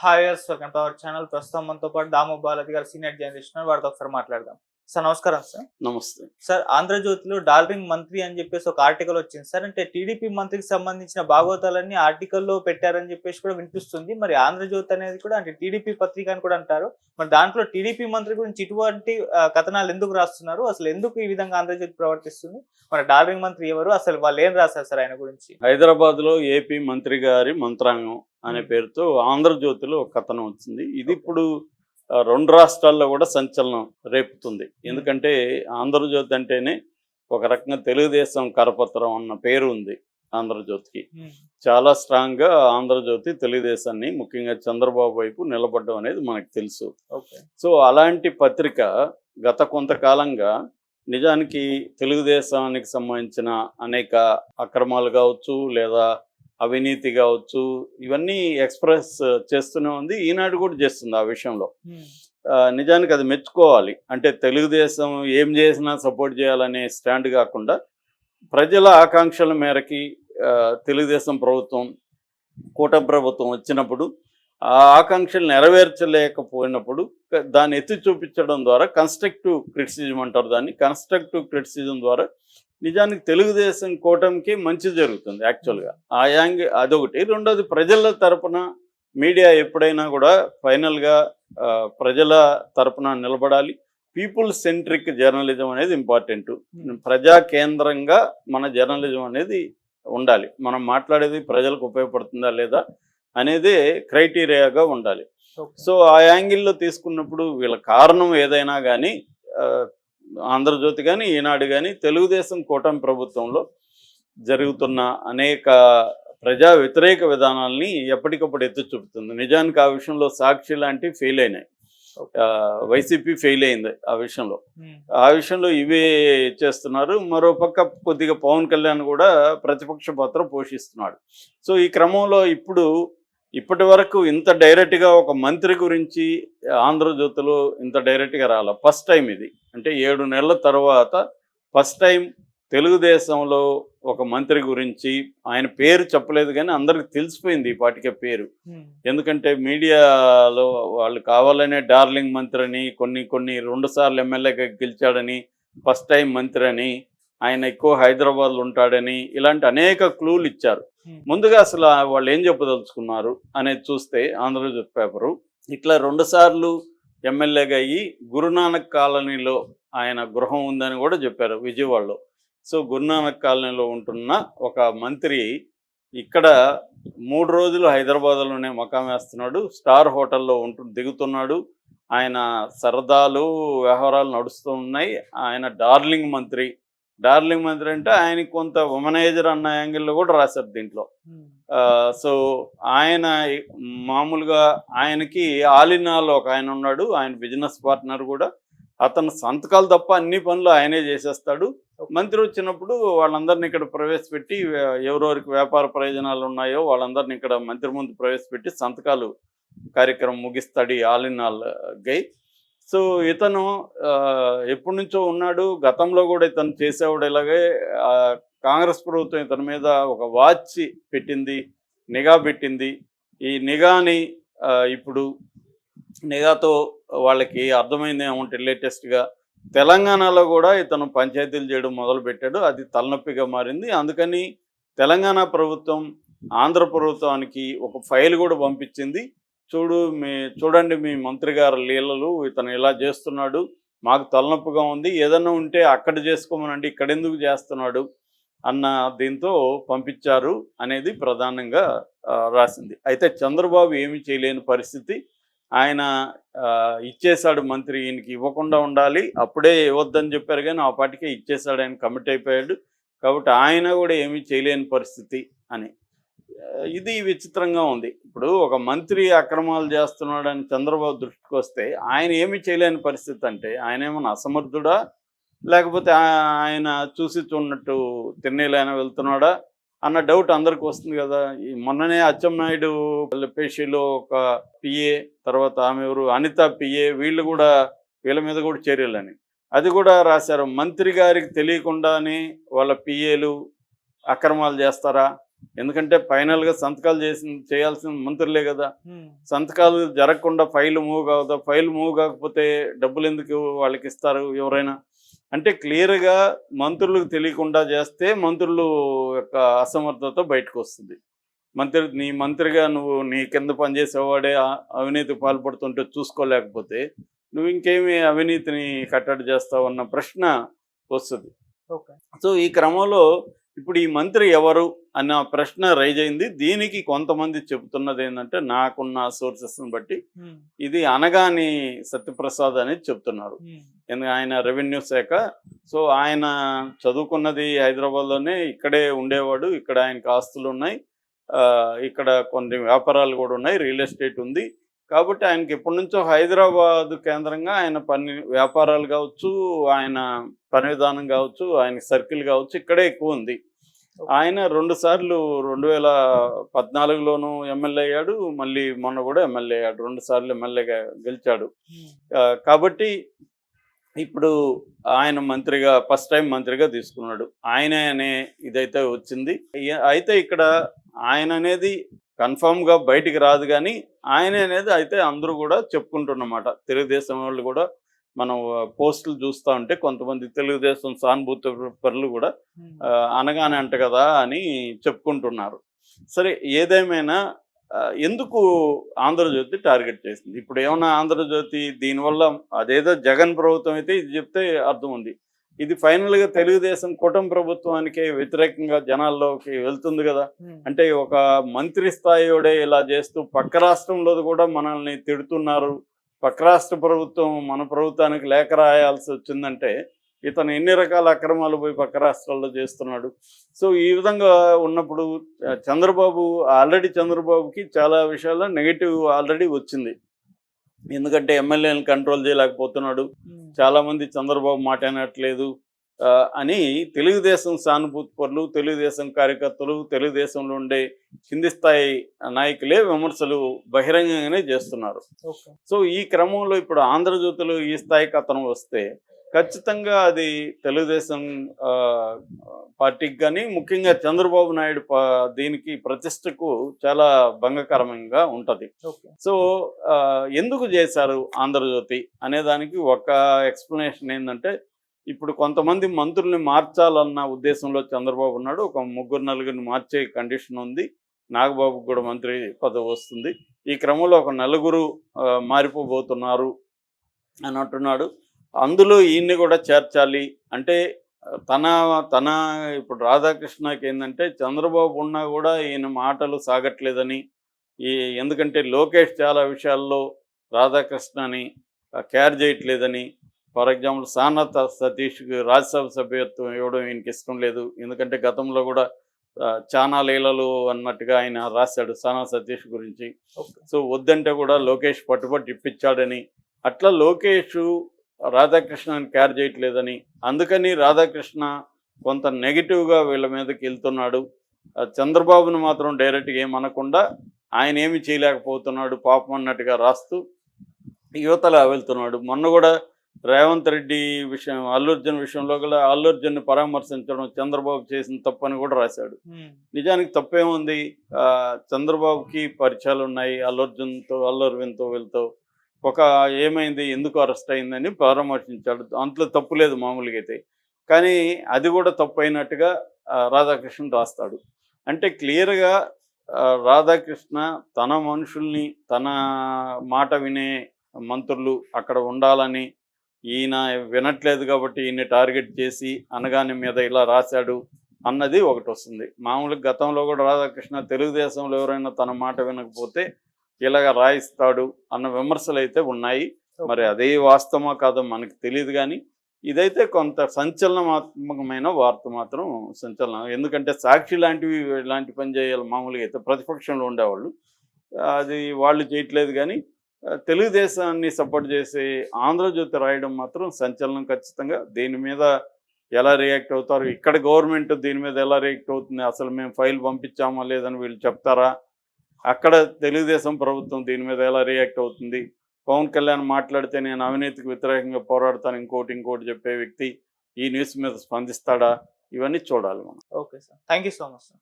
Hi యర్స్ welcome to our channel. ప్రస్తుతం మనతో పాటు దాము బాలాజీ గారు సీనియర్ జర్నలిస్ట్ వారితో ఒకసారి మాట్లాడదాం. సార్ నమస్కారం సార్. నమస్తే. సార్ ఆంధ్రజ్యోతిలో డార్లింగ్ మంత్రి అని చెప్పేసి ఒక ఆర్టికల్ వచ్చింది సార్. అంటే టీడీపీ మంత్రికి సంబంధించిన భాగవతాలన్నీ ఆర్టికల్లో పెట్టారని చెప్పేసి కూడా వినిపిస్తుంది. మరి ఆంధ్రజ్యోతి అనేది కూడా అంటే టీడీపీ పత్రిక అని కూడా అంటారు. మరి దాంట్లో టీడీపీ మంత్రి గురించి ఇటువంటి కథనాలు ఎందుకు రాస్తున్నారు? అసలు ఎందుకు ఈ విధంగా ఆంధ్రజ్యోతి ప్రవర్తిస్తుంది? మరి డార్లింగ్ మంత్రి ఎవరు? అసలు వాళ్ళు ఏం రాశారు సార్ ఆయన గురించి? హైదరాబాద్ లో ఏపీ మంత్రి గారి మంత్రాంగం అనే పేరుతో ఆంధ్రజ్యోతిలో ఒక కథనం వచ్చింది. ఇది ఇప్పుడు రెండు రాష్ట్రాల్లో కూడా సంచలనం రేపుతుంది. ఎందుకంటే ఆంధ్రజ్యోతి అంటేనే ఒక రకంగా తెలుగుదేశం కరపత్రం అన్న పేరు ఉంది ఆంధ్రజ్యోతికి. చాలా స్ట్రాంగ్ గా ఆంధ్రజ్యోతి తెలుగుదేశాన్ని ముఖ్యంగా చంద్రబాబు వైపు నిలబడడం అనేది మనకు తెలుసు. సో అలాంటి పత్రిక గత కొంతకాలంగా నిజానికి తెలుగుదేశానికి సంబంధించిన అనేక అక్రమాలు కావచ్చు లేదా అవినీతి కావచ్చు ఇవన్నీ ఎక్స్ప్రెస్ చేస్తూనే ఉంది. ఈనాడు కూడా చేస్తుంది ఆ విషయంలో. నిజానికి అది మెచ్చుకోవాలి. అంటే తెలుగుదేశం ఏం చేసినా సపోర్ట్ చేయాలనే స్టాండ్ కాకుండా ప్రజల ఆకాంక్షల మేరకి తెలుగుదేశం ప్రభుత్వం కూటమి ప్రభుత్వం వచ్చినప్పుడు ఆ ఆకాంక్షలు నెరవేర్చలేకపోయినప్పుడు దాన్ని ఎత్తి చూపించడం ద్వారా కన్స్ట్రక్టివ్ క్రిటిసిజం అంటారు దాన్ని. కన్స్ట్రక్టివ్ క్రిటిసిజం ద్వారా నిజానికి తెలుగుదేశం కూటమికి మంచి జరుగుతుంది యాక్చువల్గా. ఆ అదొకటి. రెండోది ప్రజల తరపున మీడియా ఎప్పుడైనా కూడా ఫైనల్గా ప్రజల తరపున నిలబడాలి. పీపుల్ సెంట్రిక్ జర్నలిజం అనేది ఇంపార్టెంట్. ప్రజా కేంద్రంగా మన జర్నలిజం అనేది ఉండాలి. మనం మాట్లాడేది ప్రజలకు ఉపయోగపడుతుందా లేదా అనేదే క్రైటీరియాగా ఉండాలి. సో ఆ యాంగిల్లో తీసుకున్నప్పుడు వీళ్ళ కారణం ఏదైనా కానీ ఆంధ్రజ్యోతి కానీ ఈనాడు కానీ తెలుగుదేశం కూటమి ప్రభుత్వంలో జరుగుతున్న అనేక ప్రజా వ్యతిరేక విధానాల్ని ఎప్పటికప్పుడు ఎత్తి చూపుతుంది. నిజానికి ఆ విషయంలో సాక్షి లాంటివి ఫెయిల్ అయినాయి. వైసీపీ ఫెయిల్ అయింది ఆ విషయంలో ఇవే చేస్తున్నారు. మరోపక్క కొద్దిగా పవన్ కళ్యాణ్ కూడా ప్రతిపక్ష పాత్ర పోషిస్తున్నాడు. సో ఈ క్రమంలో ఇప్పటి వరకు ఇంత డైరెక్ట్గా ఒక మంత్రి గురించి ఆంధ్రజ్యోతిలో ఇంత డైరెక్ట్గా రాల. ఫస్ట్ టైం ఇది. అంటే 7 నెలల తర్వాత ఫస్ట్ టైం తెలుగుదేశంలో ఒక మంత్రి గురించి ఆయన పేరు చెప్పలేదు కానీ అందరికి తెలిసిపోయింది ఈ పాటికే పేరు. ఎందుకంటే మీడియాలో వాళ్ళు కావాలనే డార్లింగ్ మంత్రి అని కొన్ని 2 సార్లు ఎమ్మెల్యేగా గెలిచాడని ఫస్ట్ టైం మంత్రి అని ఆయన ఎక్కువ హైదరాబాద్లో ఉంటాడని ఇలాంటి అనేక క్లూలు ఇచ్చారు. ముందుగా అసలు వాళ్ళు ఏం చెప్పదలుచుకున్నారు అనేది చూస్తే ఆంధ్రజ్యోతి పేపరు ఇట్లా 2 సార్లు ఎమ్మెల్యేగా అయ్యి గురునానక్ కాలనీలో ఆయన గృహం ఉందని కూడా చెప్పారు విజయవాడలో. సో గురునానక్ కాలనీలో ఉంటున్న ఒక మంత్రి ఇక్కడ 3 రోజులు హైదరాబాద్లోనే మకాం వేస్తున్నాడు. స్టార్ హోటల్లో దిగుతున్నాడు. ఆయన సరదాలు వ్యవహారాలు నడుస్తూ ఉన్నాయి. ఆయన డార్లింగ్ మంత్రి అంటే ఆయనకి కొంత ఉమనైజర్ అన్న యాంగిల్లో కూడా రాశారు దీంట్లో. సో ఆయన మామూలుగా ఆయనకి ఆలినాలో ఒక ఆయన ఉన్నాడు. ఆయన బిజినెస్ పార్ట్నర్ కూడా. అతను సంతకాలు తప్ప అన్ని పనులు ఆయనే చేసేస్తాడు. మంత్రి వచ్చినప్పుడు వాళ్ళందరినీ ఇక్కడ ప్రవేశపెట్టి ఎవరెవరికి వ్యాపార ప్రయోజనాలు ఉన్నాయో వాళ్ళందరినీ ఇక్కడ మంత్రి ముందు ప్రవేశపెట్టి సంతకాలు కార్యక్రమం ముగిస్తాడు ఈ ఆలినాల్ గై. సో ఇతను ఎప్పటి నుంచో ఉన్నాడు. గతంలో కూడా ఇతను చేసేవాడు. ఇలాగే కాంగ్రెస్ ప్రభుత్వం ఇతని మీద ఒక వాచ్ పెట్టింది, నిఘా పెట్టింది. ఈ నిఘాని ఇప్పుడు నిఘాతో వాళ్ళకి అర్థమైంది ఏమంటే లేటెస్ట్గా తెలంగాణలో కూడా ఇతను పంచాయతీలు చేయడం మొదలుపెట్టాడు. అది తలనొప్పిగా మారింది. అందుకని తెలంగాణ ప్రభుత్వం ఆంధ్ర ప్రభుత్వానికి ఒక ఫైల్ కూడా పంపించింది. చూడండి మీ మంత్రి గారి లీలలు, ఇతను ఇలా చేస్తున్నాడు, మాకు తలనొప్పిగా ఉంది, ఏదన్నా ఉంటే అక్కడ చేసుకోమనండి, ఇక్కడ ఎందుకు చేస్తున్నాడు అన్న దీంతో పంపించారు అనేది ప్రధానంగా రాసింది. అయితే చంద్రబాబు ఏమీ చేయలేని పరిస్థితి. ఆయన ఇచ్చేశాడు మంత్రి, ఈయనకి ఇవ్వకుండా ఉండాలి, అప్పుడే ఇవ్వద్దని చెప్పారు కానీ ఆ పాటికే ఇచ్చేశాడు, ఆయన కమిట్ అయిపోయాడు. కాబట్టి ఆయన కూడా ఏమీ చేయలేని పరిస్థితి అని. ఇది విచిత్రంగా ఉంది. ఇప్పుడు ఒక మంత్రి అక్రమాలు చేస్తున్నాడని చంద్రబాబు దృష్టికి వస్తే ఆయన ఏమీ చేయలేని పరిస్థితి అంటే ఆయన ఏమైనా అసమర్థుడా లేకపోతే ఆయన చూసి చూడనట్టు తిన్నేలైనా వెళ్తున్నాడా అన్న డౌట్ అందరికి వస్తుంది కదా. ఈ మొన్ననే అచ్చెన్నాయుడు పేషీలో ఒక పిఏ, తర్వాత ఆమె ఎవరు అనిత పిఏ, వీళ్ళ మీద కూడా చర్యలని అది కూడా రాశారు. మంత్రి గారికి తెలియకుండానే వాళ్ళ పిఏలు అక్రమాలు చేస్తారా ఎందుకంటే ఫైనల్గా సంతకాలు చేయాల్సిన మంత్రులే కదా. సంతకాలు జరగకుండా ఫైల్ మూవ్ కావద్దా, ఫైల్ మూవ్ కాకపోతే డబ్బులు ఎందుకు వాళ్ళకి ఇస్తారు ఎవరైనా. అంటే క్లియర్గా మంత్రులకు తెలియకుండా చేస్తే మంత్రులు యొక్క అసమర్థత బయటకు వస్తుంది. నీ మంత్రిగా నువ్వు నీ కింద పనిచేసేవాడే అవినీతికి పాల్పడుతుంటే చూసుకోలేకపోతే నువ్వు ఇంకేమి అవినీతిని కట్టడి చేస్తావు అన్న ప్రశ్న వస్తుంది. సో ఈ క్రమంలో ఇప్పుడు ఈ మంత్రి ఎవరు అన్న ప్రశ్న రైజ్ అయింది. దీనికి కొంతమంది చెబుతున్నది ఏంటంటే, నాకున్న సోర్సెస్ని బట్టి ఇది అనగాని సత్యప్రసాద్ అనేది చెప్తున్నారు. ఎందుకంటే ఆయన రెవెన్యూ శాఖ. సో ఆయన చదువుకున్నది హైదరాబాద్లోనే, ఇక్కడే ఉండేవాడు, ఇక్కడ ఆయనకు ఆస్తులు ఉన్నాయి, ఇక్కడ కొన్ని వ్యాపారాలు కూడా ఉన్నాయి, రియల్ ఎస్టేట్ ఉంది. కాబట్టి ఆయనకి ఎప్పటి నుంచో హైదరాబాద్ కేంద్రంగా ఆయన వ్యాపారాలు కావచ్చు, ఆయన పని విధానం కావచ్చు, ఆయన సర్కిల్ కావచ్చు ఇక్కడే ఎక్కువ ఉంది. ఆయన 2 సార్లు 2014లోనూ ఎమ్మెల్యే అయ్యాడు, మళ్ళీ మొన్న కూడా ఎమ్మెల్యే అయ్యాడు, 2 సార్లు ఎమ్మెల్యేగా గెలిచాడు. కాబట్టి ఇప్పుడు ఆయన మంత్రిగా ఫస్ట్ టైం మంత్రిగా తీసుకున్నాడు. ఆయనే అనే ఇదైతే వచ్చింది. అయితే ఇక్కడ ఆయన అనేది కన్ఫామ్గా బయటికి రాదు, కానీ ఆయన అనేది అయితే అందరూ కూడా చెప్పుకుంటున్నమాట. తెలుగుదేశం వాళ్ళు కూడా మనం పోస్టులు చూస్తూ ఉంటే కొంతమంది తెలుగుదేశం సానుభూతి పరులు కూడా అనగానే అంట కదా అని చెప్పుకుంటున్నారు. సరే, ఏదేమైనా ఎందుకు ఆంధ్రజ్యోతి టార్గెట్ చేసింది? ఇప్పుడు ఏమన్నా ఆంధ్రజ్యోతి దీనివల్ల అదేదో జగన్ ప్రభుత్వం అయితే ఇది చెప్తే అర్థం ఉంది, ఇది ఫైనల్గా తెలుగుదేశం కూటమి ప్రభుత్వానికి వ్యతిరేకంగా జనాల్లోకి వెళ్తుంది కదా. అంటే ఒక మంత్రి స్థాయియోడే ఇలా చేస్తూ పక్క రాష్ట్రంలో కూడా మనల్ని తిడుతున్నారు, పక్క రాష్ట్ర ప్రభుత్వం మన ప్రభుత్వానికి లేఖ రాయాల్సి వచ్చిందంటే ఇతను ఎన్ని రకాల అక్రమాలు పోయి పక్క రాష్ట్రాల్లో చేస్తున్నాడు. సో ఈ విధంగా ఉన్నప్పుడు చంద్రబాబుకి చాలా విషయాల్లో నెగిటివ్ ఆల్రెడీ వచ్చింది. ఎందుకంటే ఎమ్మెల్యేలను కంట్రోల్ చేయలేకపోతున్నాడు, చాలామంది చంద్రబాబు మాట వినట్లేదు అని తెలుగుదేశం సానుభూతి పరులు, తెలుగుదేశం కార్యకర్తలు, తెలుగుదేశంలో ఉండే కింది స్థాయి నాయకులే విమర్శలు బహిరంగంగానే చేస్తున్నారు. సో ఈ క్రమంలో ఇప్పుడు ఆంధ్రజ్యోతిలో ఈ స్థాయికి అతను వస్తే ఖచ్చితంగా అది తెలుగుదేశం పార్టీకి కానీ ముఖ్యంగా చంద్రబాబు నాయుడు దీనికి ప్రతిష్టకు చాలా భంగకరంగా ఉంటుంది. సో ఎందుకు చేశారు ఆంధ్రజ్యోతి అనేదానికి ఒక ఎక్స్ప్లెనేషన్ ఏంటంటే, ఇప్పుడు కొంతమంది మంత్రుల్ని మార్చాలన్న ఉద్దేశంలో చంద్రబాబు ఉన్నాడు. ఒక 3-4 మార్చే కండిషన్ ఉంది. నాగబాబుకు కూడా మంత్రి పదవి వస్తుంది. ఈ క్రమంలో ఒక 4 మారిపోబోతున్నారు అని అంటున్నాడు. అందులో ఈయన్ని కూడా చేర్చాలి అంటే తన ఇప్పుడు రాధాకృష్ణకి ఏంటంటే చంద్రబాబు ఉన్నా కూడా ఈయన మాటలు సాగట్లేదని, ఎందుకంటే లోకేష్ చాలా విషయాల్లో రాధాకృష్ణని కేర్ చేయట్లేదని, ఫర్ ఎగ్జాంపుల్ సానాథ్ సతీష్కి రాజ్యసభ సభ్యత్వం ఇవ్వడం ఈయనకి ఇష్టం లేదు. ఎందుకంటే గతంలో కూడా చానా లీలలు అన్నట్టుగా ఆయన రాశాడు సానాథ్ సతీష్ గురించి. సో వద్దంటే కూడా లోకేష్ పట్టుబట్టి ఇప్పించాడని, అట్లా లోకేష్ రాధాకృష్ణని కేర్ చేయట్లేదని, అందుకని రాధాకృష్ణ కొంత నెగిటివ్గా వీళ్ళ మీదకి వెళ్తున్నాడు. చంద్రబాబును మాత్రం డైరెక్ట్గా ఏమనకుండా ఆయన ఏమి చేయలేకపోతున్నాడు పాపం అన్నట్టుగా రాస్తూ యువతలా వెళ్తున్నాడు. మొన్న కూడా రేవంత్ రెడ్డి విషయం, అల్లు అర్జున్ విషయంలో కూడా అల్లు అర్జున్ని పరామర్శించడం చంద్రబాబు చేసిన తప్పని కూడా రాశాడు. నిజానికి తప్పేముంది? చంద్రబాబుకి పరిచయాలు ఉన్నాయి అల్లు అరవింద్తో వీళ్ళతో. ఏమైంది, ఎందుకు అరెస్ట్ అయిందని పరామర్శించాడు, అంతలో తప్పు లేదు మామూలుగా అయితే. కానీ అది కూడా తప్పు అయినట్టుగా రాధాకృష్ణ రాస్తాడు. అంటే క్లియర్గా రాధాకృష్ణ తన మనుషుల్ని, తన మాట వినే మంత్రులు అక్కడ ఉండాలని ఈయన వినట్లేదు కాబట్టి ఈయన టార్గెట్ చేసి అనగాని మీద ఇలా రాశాడు అన్నది ఒకటి వస్తుంది. మామూలుగా గతంలో కూడా రాధాకృష్ణ తెలుగుదేశంలో ఎవరైనా తన మాట వినకపోతే ఇలాగ రాయిస్తాడు అన్న విమర్శలు అయితే ఉన్నాయి. మరి అదే వాస్తవమా కాదో మనకు తెలియదు, కానీ ఇదైతే కొంత సంచలనాత్మకమైన వార్త మాత్రం సంచలనం. ఎందుకంటే సాక్షి లాంటివి ఇలాంటి పని చేయాలి మామూలుగా అయితే ప్రతిపక్షంలో ఉండేవాళ్ళు, అది వాళ్ళు చేయట్లేదు. కానీ తెలుగుదేశాన్ని సపోర్ట్ చేసే ఆంధ్రజ్యోతి రాయడం మాత్రం సంచలనం. ఖచ్చితంగా దీని మీద ఎలా రియాక్ట్ అవుతారు, ఇక్కడ గవర్నమెంట్ దీని మీద ఎలా రియాక్ట్ అవుతుంది, అసలు మేము ఫైల్ పంపించామా లేదని వీళ్ళు చెప్తారా, అక్కడ తెలుగుదేశం ప్రభుత్వం దీని మీద ఎలా రియాక్ట్ అవుతుంది, పవన్ కళ్యాణ్ మాట్లాడితే నేను అవినీతికి వ్యతిరేకంగా పోరాడతాను ఇంకోటి చెప్పే వ్యక్తి ఈ న్యూస్ మీద స్పందిస్తాడా, ఇవన్నీ చూడాలి మనం. Okay sir, thank you so much sir.